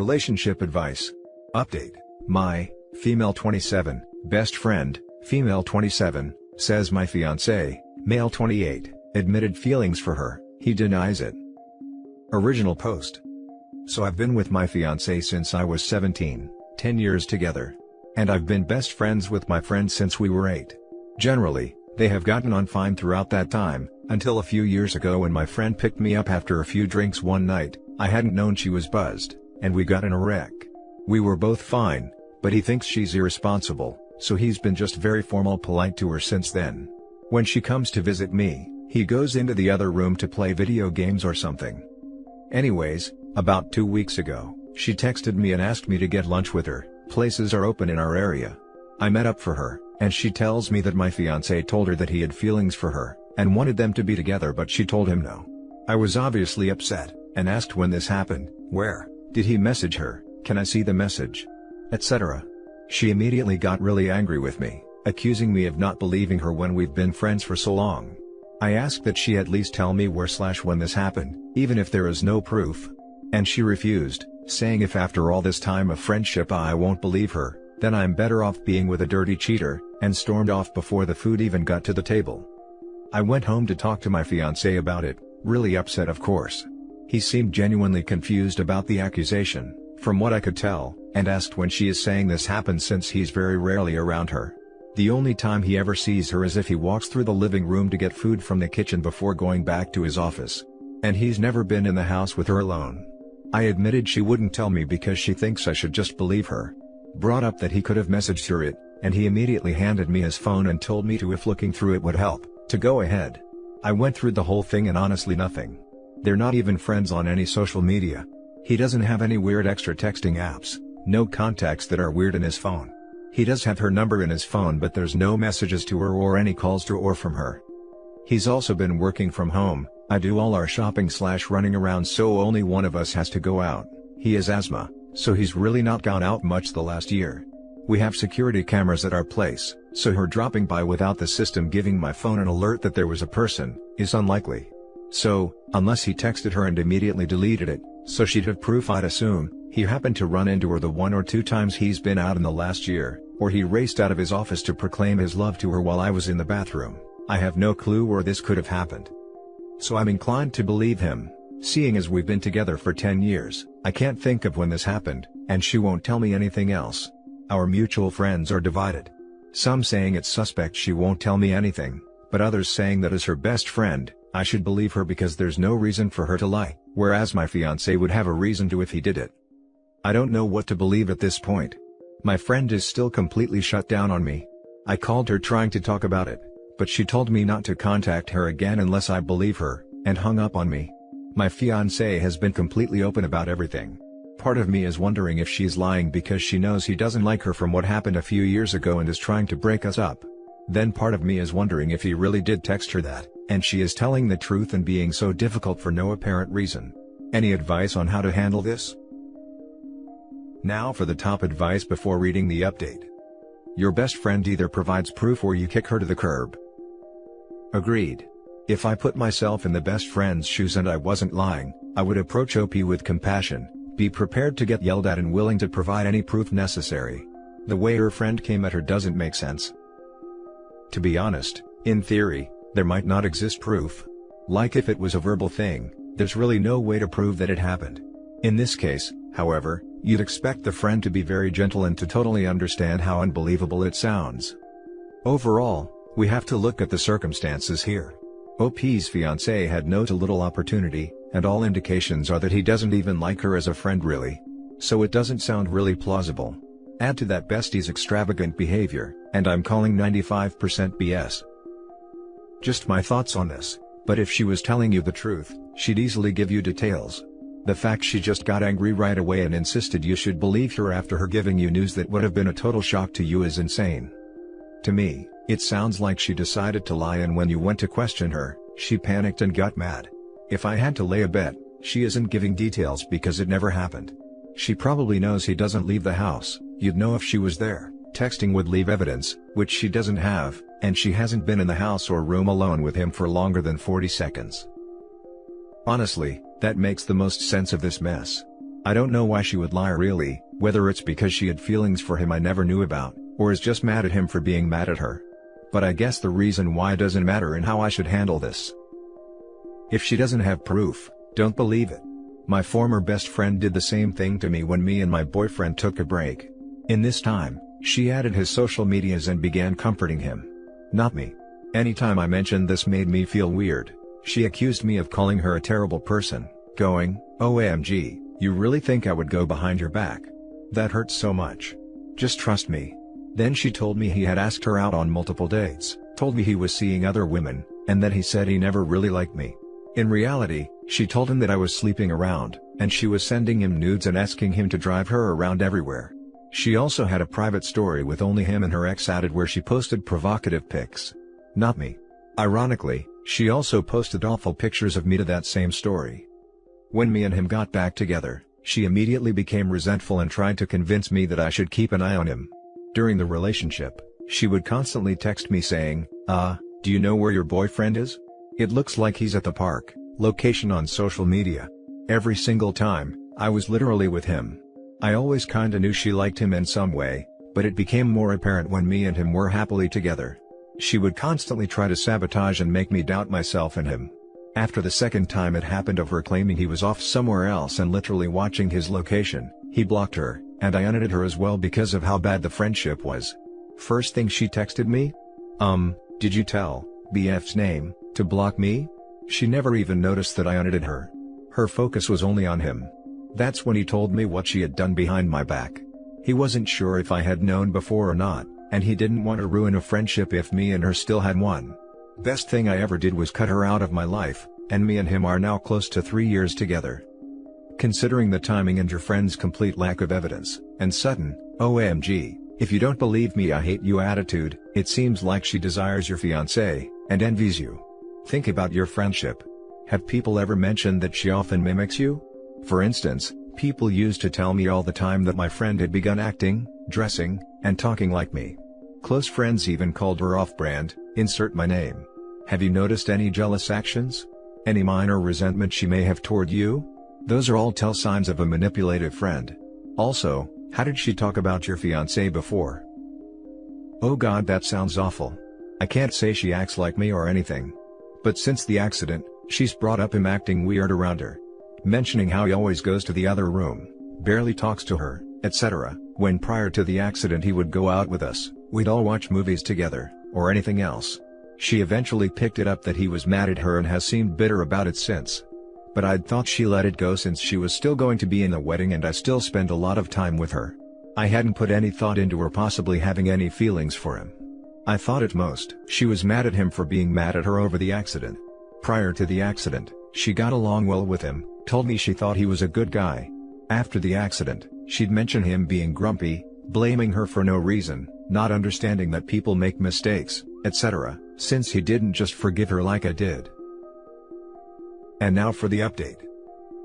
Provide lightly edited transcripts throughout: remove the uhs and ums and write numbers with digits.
Relationship advice. Update. My, female 27, best friend, female 27, says my fiancé, male 28, admitted feelings for her. He denies it. Original post. So I've been with my fiancé since I was 17, 10 years together. And I've been best friends with my friend since we were 8. Generally, they have gotten on fine throughout that time, until a few years ago when my friend picked me up after a few drinks one night. I hadn't known she was buzzed, and we got in a wreck. We were both fine, but he thinks she's irresponsible, so he's been just very formal polite to her since then. When she comes to visit me, he goes into the other room to play video games or something. Anyways, about 2 weeks ago, she texted me and asked me to get lunch with her. Places are open in our area. I met up for her, and she tells me that my fiancé told her that he had feelings for her, and wanted them to be together, but she told him no. I was obviously upset, and asked when this happened, where, did he message her, can I see the message, etc. She immediately got really angry with me, accusing me of not believing her when we've been friends for so long. I asked that she at least tell me where/when this happened, even if there is no proof. And she refused, saying if after all this time of friendship I won't believe her, then I'm better off being with a dirty cheater, and stormed off before the food even got to the table. I went home to talk to my fiancé about it, really upset of course. He seemed genuinely confused about the accusation, from what I could tell, and asked when she is saying this happened since he's very rarely around her. The only time he ever sees her is if he walks through the living room to get food from the kitchen before going back to his office. And he's never been in the house with her alone. I admitted she wouldn't tell me because she thinks I should just believe her. Brought up that he could have messaged her it, and he immediately handed me his phone and told me to, if looking through it would help, to go ahead. I went through the whole thing and honestly nothing. They're not even friends on any social media. He doesn't have any weird extra texting apps, no contacts that are weird in his phone. He does have her number in his phone, but there's no messages to her or any calls to or from her. He's also been working from home. I do all our shopping/running around, so only one of us has to go out. He has asthma, so he's really not gone out much the last year. We have security cameras at our place, so her dropping by without the system giving my phone an alert that there was a person, is unlikely. So, unless he texted her and immediately deleted it, so she'd have proof, I'd assume he happened to run into her the 1 or 2 times he's been out in the last year, or he raced out of his office to proclaim his love to her while I was in the bathroom. I have no clue where this could have happened. So I'm inclined to believe him, seeing as we've been together for 10 years, I can't think of when this happened, and she won't tell me anything else. Our mutual friends are divided. Some saying it's suspect she won't tell me anything, but others saying that as her best friend, I should believe her because there's no reason for her to lie, whereas my fiancé would have a reason to if he did it. I don't know what to believe at this point. My friend is still completely shut down on me. I called her trying to talk about it, but she told me not to contact her again unless I believe her, and hung up on me. My fiancé has been completely open about everything. Part of me is wondering if she's lying because she knows he doesn't like her from what happened a few years ago and is trying to break us up. Then part of me is wondering if he really did text her that, and she is telling the truth and being so difficult for no apparent reason. Any advice on how to handle this? Now for the top advice before reading the update. Your best friend either provides proof or you kick her to the curb. Agreed. If I put myself in the best friend's shoes and I wasn't lying, I would approach OP with compassion, be prepared to get yelled at and willing to provide any proof necessary. The way her friend came at her doesn't make sense. To be honest, in theory, there might not exist proof. Like if it was a verbal thing, there's really no way to prove that it happened. In this case, however, you'd expect the friend to be very gentle and to totally understand how unbelievable it sounds. Overall, we have to look at the circumstances here. OP's fiancé had no to little opportunity, and all indications are that he doesn't even like her as a friend really. So it doesn't sound really plausible. Add to that bestie's extravagant behavior, and I'm calling 95% BS. Just my thoughts on this, but if she was telling you the truth, she'd easily give you details. The fact she just got angry right away and insisted you should believe her after her giving you news that would have been a total shock to you is insane. To me, it sounds like she decided to lie, and when you went to question her, she panicked and got mad. If I had to lay a bet, she isn't giving details because it never happened. She probably knows he doesn't leave the house. You'd know if she was there. Texting would leave evidence, which she doesn't have, and she hasn't been in the house or room alone with him for longer than 40 seconds. Honestly, that makes the most sense of this mess. I don't know why she would lie really, whether it's because she had feelings for him I never knew about, or is just mad at him for being mad at her. But I guess the reason why doesn't matter in how I should handle this. If she doesn't have proof, don't believe it. My former best friend did the same thing to me when me and my boyfriend took a break. In this time, she added his social medias and began comforting him. Not me. Anytime I mentioned this made me feel weird. She accused me of calling her a terrible person, going, "OMG, you really think I would go behind your back? That hurts so much. Just trust me." Then she told me he had asked her out on multiple dates, told me he was seeing other women, and that he said he never really liked me. In reality, she told him that I was sleeping around, and she was sending him nudes and asking him to drive her around everywhere. She also had a private story with only him and her ex added where she posted provocative pics. Not me. Ironically, she also posted awful pictures of me to that same story. When me and him got back together, she immediately became resentful and tried to convince me that I should keep an eye on him. During the relationship, she would constantly text me saying, do you know where your boyfriend is? It looks like he's at the park," location on social media. Every single time, I was literally with him. I always kinda knew she liked him in some way, but it became more apparent when me and him were happily together. She would constantly try to sabotage and make me doubt myself and him. After the second time it happened of her claiming he was off somewhere else and literally watching his location, he blocked her, and I unadded her as well because of how bad the friendship was. First thing she texted me? Did you tell BF's name to block me? She never even noticed that I unadded her. Her focus was only on him. That's when he told me what she had done behind my back. He wasn't sure if I had known before or not, and he didn't want to ruin a friendship if me and her still had one. Best thing I ever did was cut her out of my life, and me and him are now close to 3 years together. Considering the timing and your friend's complete lack of evidence, and sudden, "OMG, if you don't believe me I hate you" attitude, it seems like she desires your fiancé, and envies you. Think about your friendship. Have people ever mentioned that she often mimics you? For instance, people used to tell me all the time that my friend had begun acting, dressing, and talking like me. Close friends even called her off-brand, insert my name. Have you noticed any jealous actions? Any minor resentment she may have toward you? Those are all tell signs of a manipulative friend. Also, how did she talk about your fiancé before? Oh God, that sounds awful. I can't say she acts like me or anything. But since the accident, she's brought up him acting weird around her. Mentioning how he always goes to the other room, barely talks to her, etc. When prior to the accident he would go out with us, we'd all watch movies together, or anything else. She eventually picked it up that he was mad at her and has seemed bitter about it since. But I'd thought she let it go since she was still going to be in the wedding and I still spend a lot of time with her. I hadn't put any thought into her possibly having any feelings for him. I thought at most she was mad at him for being mad at her over the accident. Prior to the accident, she got along well with him, told me she thought he was a good guy. After the accident, she'd mention him being grumpy, blaming her for no reason, not understanding that people make mistakes, etc., since he didn't just forgive her like I did. And now for the update.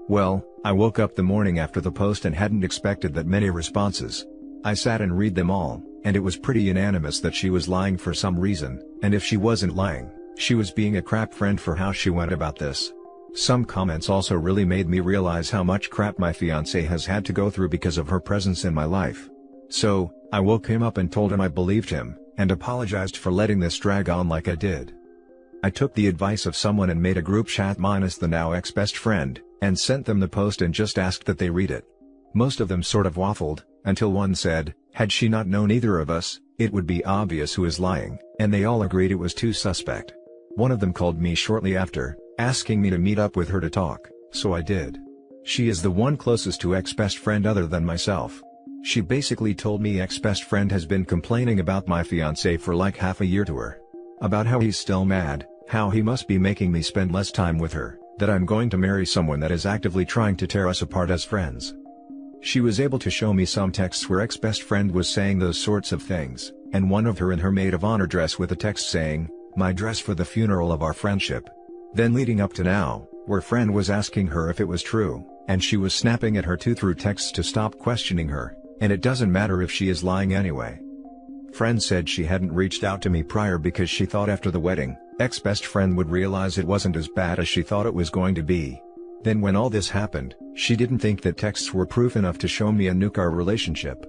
Well, I woke up the morning after the post and hadn't expected that many responses. I sat and read them all, and it was pretty unanimous that she was lying for some reason, and if she wasn't lying, she was being a crap friend for how she went about this. Some comments also really made me realize how much crap my fiancé has had to go through because of her presence in my life. So, I woke him up and told him I believed him, and apologized for letting this drag on like I did. I took the advice of someone and made a group chat minus the now ex-best friend, and sent them the post and just asked that they read it. Most of them sort of waffled, until one said, had she not known either of us, it would be obvious who is lying, and they all agreed it was too suspect. One of them called me shortly after, asking me to meet up with her to talk, so I did. She is the one closest to ex-best friend other than myself. She basically told me ex-best friend has been complaining about my fiancé for like half a year to her. About how he's still mad, how he must be making me spend less time with her, that I'm going to marry someone that is actively trying to tear us apart as friends. She was able to show me some texts where ex-best friend was saying those sorts of things, and one of her in her maid of honor dress with a text saying, "My dress for the funeral of our friendship." Then leading up to now, where friend was asking her if it was true, and she was snapping at her too through texts to stop questioning her, and it doesn't matter if she is lying anyway. Friend said she hadn't reached out to me prior because she thought after the wedding, ex-best friend would realize it wasn't as bad as she thought it was going to be. Then when all this happened, she didn't think that texts were proof enough to show me and nuke our relationship.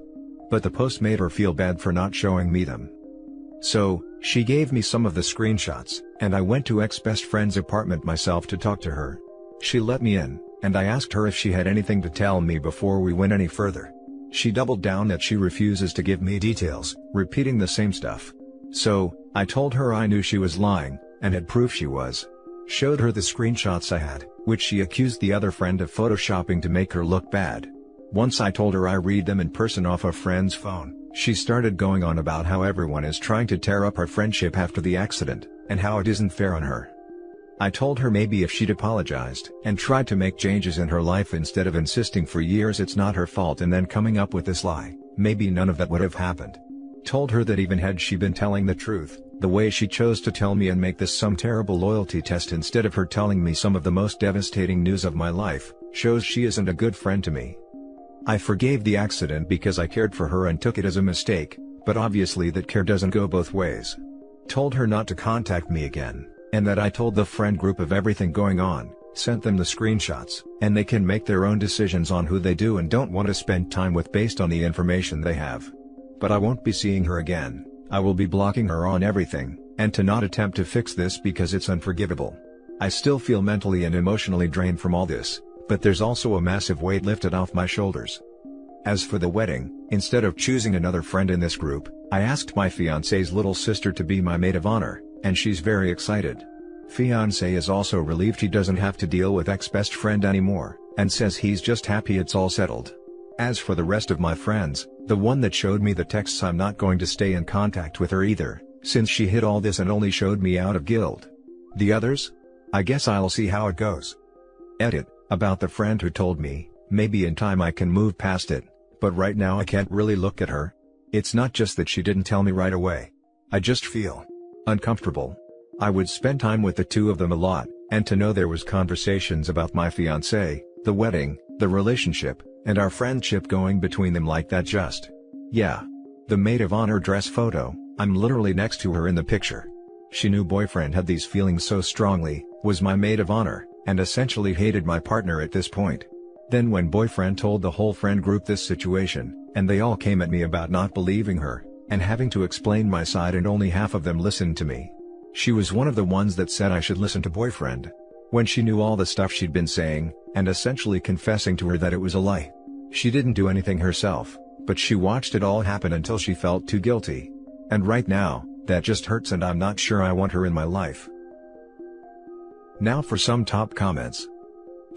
But the post made her feel bad for not showing me them. So, she gave me some of the screenshots, and I went to ex-best friend's apartment myself to talk to her. She let me in, and I asked her if she had anything to tell me before we went any further. She doubled down that she refuses to give me details, repeating the same stuff. So, I told her I knew she was lying, and had proof she was. Showed her the screenshots I had, which she accused the other friend of photoshopping to make her look bad. Once I told her I read them in person off a friend's phone, she started going on about how everyone is trying to tear up our friendship after the accident, and how it isn't fair on her. I told her maybe if she'd apologized and tried to make changes in her life instead of insisting for years it's not her fault and then coming up with this lie, maybe none of that would have happened. Told her that even had she been telling the truth, the way she chose to tell me and make this some terrible loyalty test instead of her telling me some of the most devastating news of my life, shows she isn't a good friend to me. I forgave the accident because I cared for her and took it as a mistake, but obviously that care doesn't go both ways. Told her not to contact me again, and that I told the friend group of everything going on, sent them the screenshots, and they can make their own decisions on who they do and don't want to spend time with based on the information they have. But I won't be seeing her again. I will be blocking her on everything, and to not attempt to fix this because it's unforgivable. I still feel mentally and emotionally drained from all this, but there's also a massive weight lifted off my shoulders. As for the wedding, instead of choosing another friend in this group, I asked my fiancé's little sister to be my maid of honor, and she's very excited. Fiancé is also relieved he doesn't have to deal with ex-best friend anymore, and says he's just happy it's all settled. As for the rest of my friends, the one that showed me the texts, I'm not going to stay in contact with her either, since she hid all this and only showed me out of guilt. The others? I guess I'll see how it goes. Edit, about the friend who told me, maybe in time I can move past it, but right now I can't really look at her. It's not just that she didn't tell me right away. I just feel uncomfortable. I would spend time with the two of them a lot, and to know there was conversations about my fiancé, the wedding, the relationship, and our friendship going between them like that just. Yeah. The maid of honor dress photo, I'm literally next to her in the picture. She knew boyfriend had these feelings so strongly, was my maid of honor, and essentially hated my partner at this point. Then when boyfriend told the whole friend group this situation, and they all came at me about not believing her, and having to explain my side and only half of them listened to me. She was one of the ones that said I should listen to boyfriend. When she knew all the stuff she'd been saying, and essentially confessing to her that it was a lie. She didn't do anything herself, but she watched it all happen until she felt too guilty. And right now, that just hurts and I'm not sure I want her in my life. Now for some top comments.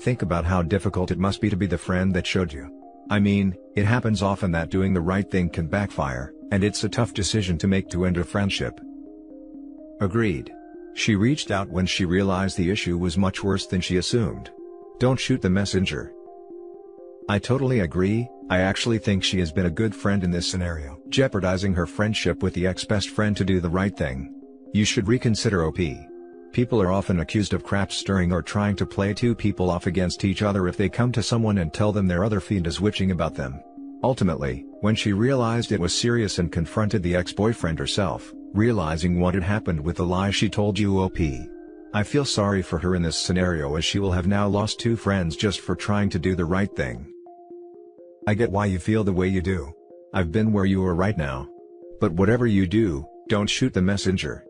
Think about how difficult it must be to be the friend that showed you. I mean, it happens often that doing the right thing can backfire, and it's a tough decision to make to end a friendship. Agreed. She reached out when she realized the issue was much worse than she assumed. Don't shoot the messenger. I totally agree. I actually think she has been a good friend in this scenario, jeopardizing her friendship with the ex-best friend to do the right thing. You should reconsider OP. People are often accused of crap stirring or trying to play two people off against each other if they come to someone and tell them their other fiend is witching about them. Ultimately, when she realized it was serious and confronted the ex-boyfriend herself, realizing what had happened with the lie she told you OP. I feel sorry for her in this scenario as she will have now lost two friends just for trying to do the right thing. I get why you feel the way you do. I've been where you are right now. But whatever you do, don't shoot the messenger.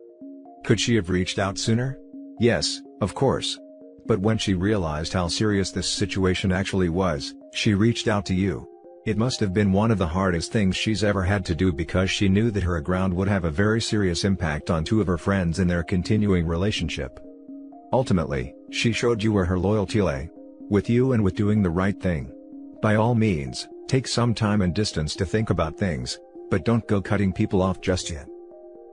Could she have reached out sooner? Yes, of course. But when she realized how serious this situation actually was, she reached out to you. It must have been one of the hardest things she's ever had to do because she knew that her aground would have a very serious impact on two of her friends in their continuing relationship. Ultimately, she showed you where her loyalty lay. With you and with doing the right thing. By all means, take some time and distance to think about things, but don't go cutting people off just yet.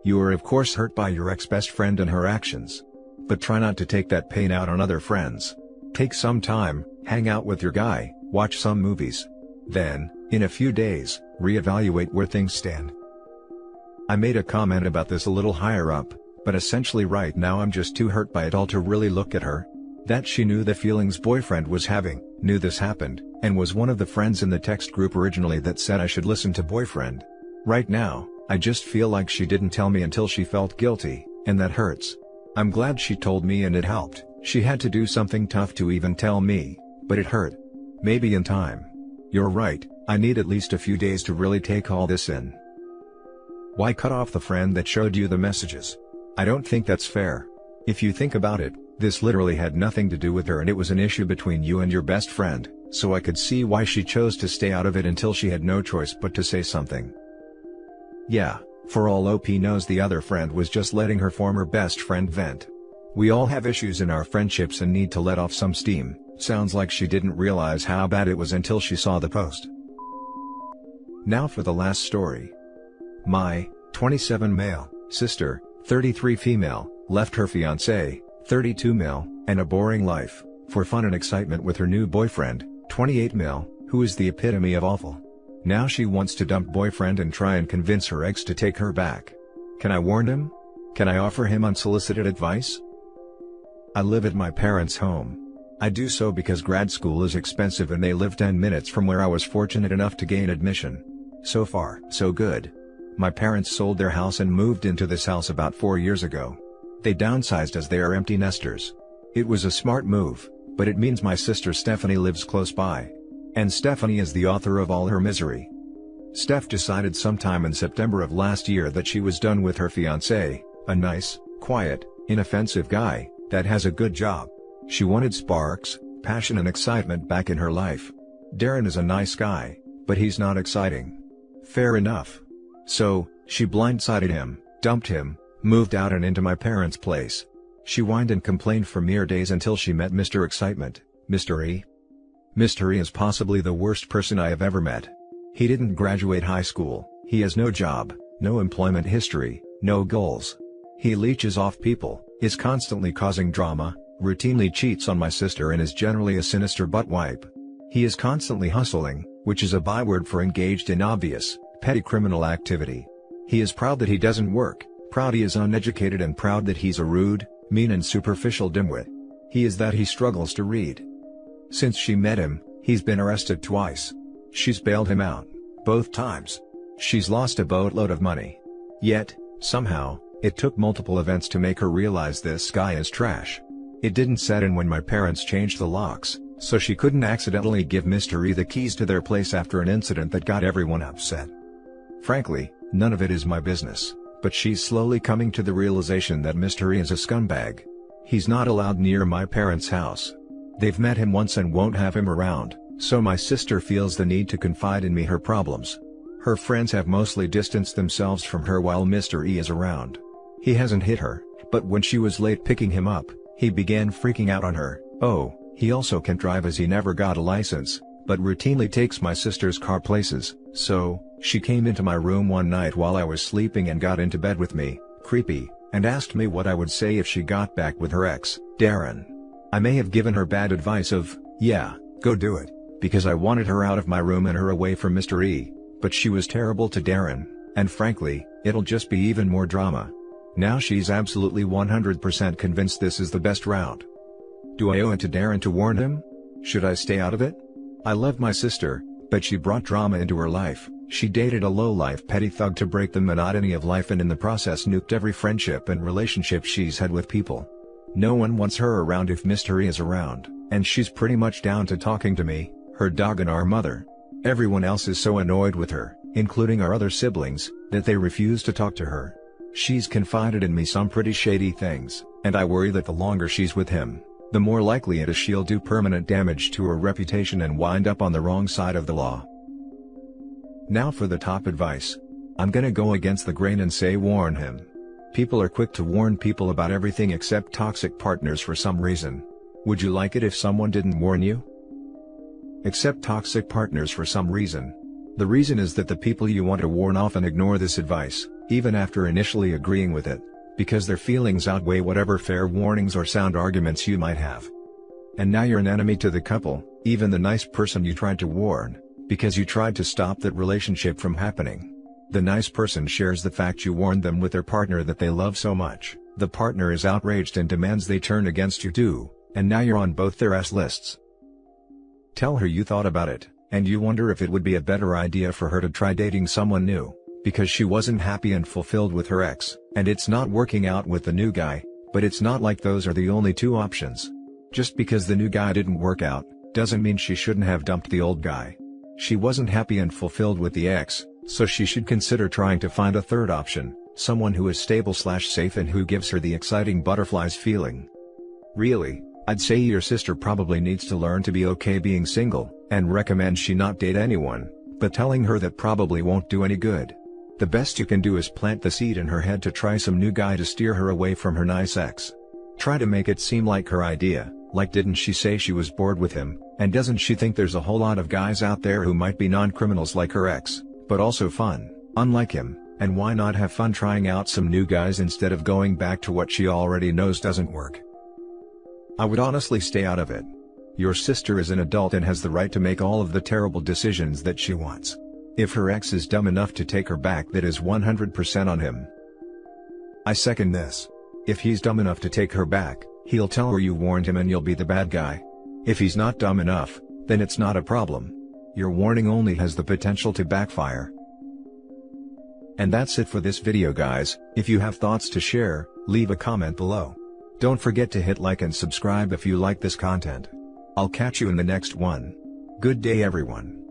You are of course hurt by your ex-best friend and her actions. But try not to take that pain out on other friends. Take some time, hang out with your guy, watch some movies. Then, in a few days, reevaluate where things stand. I made a comment about this a little higher up, but essentially right now I'm just too hurt by it all to really look at her. That she knew the feelings boyfriend was having, knew this happened, and was one of the friends in the text group originally that said I should listen to boyfriend. Right now, I just feel like she didn't tell me until she felt guilty, and that hurts. I'm glad she told me and it helped. She had to do something tough to even tell me, but it hurt. Maybe in time. You're right, I need at least a few days to really take all this in. Why cut off the friend that showed you the messages? I don't think that's fair. If you think about it, this literally had nothing to do with her and it was an issue between you and your best friend, so I could see why she chose to stay out of it until she had no choice but to say something. Yeah, for all OP knows the other friend was just letting her former best friend vent. We all have issues in our friendships and need to let off some steam. Sounds like she didn't realize how bad it was until she saw the post. Now for the last story. My 27 male sister, 33 female, left her fiancé, 32 male, and a boring life, for fun and excitement with her new boyfriend, 28 male, who is the epitome of awful. Now she wants to dump boyfriend and try and convince her ex to take her back. Can I warn him? Can I offer him unsolicited advice? I live at my parents' home. I do so because grad school is expensive and they live 10 minutes from where I was fortunate enough to gain admission. So far, so good. My parents sold their house and moved into this house about 4 years ago. They downsized as they are empty nesters. It was a smart move, but it means my sister Stephanie lives close by. And Stephanie is the author of all her misery. Steph decided sometime in September of last year that she was done with her fiancé, a nice, quiet, inoffensive guy, that has a good job. She wanted sparks, passion and excitement back in her life. Darren is a nice guy, but he's not exciting. Fair enough. So, she blindsided him, dumped him, moved out and into my parents' place. She whined and complained for mere days until she met Mr. Excitement, Mr. E. Mr. E is possibly the worst person I have ever met. He didn't graduate high school, he has no job, no employment history, no goals. He leeches off people, is constantly causing drama, routinely cheats on my sister and is generally a sinister butt wipe. He is constantly hustling, which is a byword for engaged in obvious, petty criminal activity. He is proud that he doesn't work, proud he is uneducated and proud that he's a rude, mean and superficial dimwit. He is that he struggles to read. Since she met him, he's been arrested twice. She's bailed him out, both times. She's lost a boatload of money. Yet, somehow, it took multiple events to make her realize this guy is trash. It didn't set in when my parents changed the locks, so she couldn't accidentally give Mr. E the keys to their place after an incident that got everyone upset. Frankly, none of it is my business, but she's slowly coming to the realization that Mr. E is a scumbag. He's not allowed near my parents' house. They've met him once and won't have him around, so my sister feels the need to confide in me her problems. Her friends have mostly distanced themselves from her while Mr. E is around. He hasn't hit her, but when she was late picking him up, he began freaking out on her. Oh, he also can't drive as he never got a license, but routinely takes my sister's car places, so, she came into my room one night while I was sleeping and got into bed with me, creepy, and asked me what I would say if she got back with her ex, Darren. I may have given her bad advice of, yeah, go do it, because I wanted her out of my room and her away from Mr. E, but she was terrible to Darren, and frankly, it'll just be even more drama. Now she's absolutely 100% convinced this is the best route. Do I owe it to Darren to warn him? Should I stay out of it? I love my sister, but she brought drama into her life. She dated a low-life petty thug to break the monotony of life and in the process nuked every friendship and relationship she's had with people. No one wants her around if Mr. E is around, and she's pretty much down to talking to me, her dog and our mother. Everyone else is so annoyed with her, including our other siblings, that they refuse to talk to her. She's confided in me some pretty shady things, and I worry that the longer she's with him, the more likely it is she'll do permanent damage to her reputation and wind up on the wrong side of the law. Now for the top advice. I'm gonna go against the grain and say warn him. People are quick to warn people about everything except toxic partners for some reason. Would you like it if someone didn't warn you? Except toxic partners for some reason. The reason is that the people you want to warn often ignore this advice, even after initially agreeing with it, because their feelings outweigh whatever fair warnings or sound arguments you might have. And now you're an enemy to the couple, even the nice person you tried to warn, because you tried to stop that relationship from happening. The nice person shares the fact you warned them with their partner that they love so much. The partner is outraged and demands they turn against you too, and now you're on both their ass lists. Tell her you thought about it, and you wonder if it would be a better idea for her to try dating someone new, because she wasn't happy and fulfilled with her ex, and it's not working out with the new guy, But it's not like those are the only two options. Just because the new guy didn't work out, doesn't mean she shouldn't have dumped the old guy. She wasn't happy and fulfilled with the ex, so she should consider trying to find a third option, someone who is stable/safe and who gives her the exciting butterflies feeling. Really, I'd say your sister probably needs to learn to be okay being single, and recommend she not date anyone, but telling her that probably won't do any good. The best you can do is plant the seed in her head to try some new guy to steer her away from her nice ex. Try to make it seem like her idea, like didn't she say she was bored with him, and doesn't she think there's a whole lot of guys out there who might be non-criminals like her ex, but also fun, unlike him, and why not have fun trying out some new guys instead of going back to what she already knows doesn't work? I would honestly stay out of it. Your sister is an adult and has the right to make all of the terrible decisions that she wants. If her ex is dumb enough to take her back, that is 100% on him. I second this. If he's dumb enough to take her back, he'll tell her you warned him and you'll be the bad guy. If he's not dumb enough, then it's not a problem. Your warning only has the potential to backfire. And that's it for this video, guys. If you have thoughts to share, leave a comment below. Don't forget to hit like and subscribe if you like this content. I'll catch you in the next one. Good day, everyone.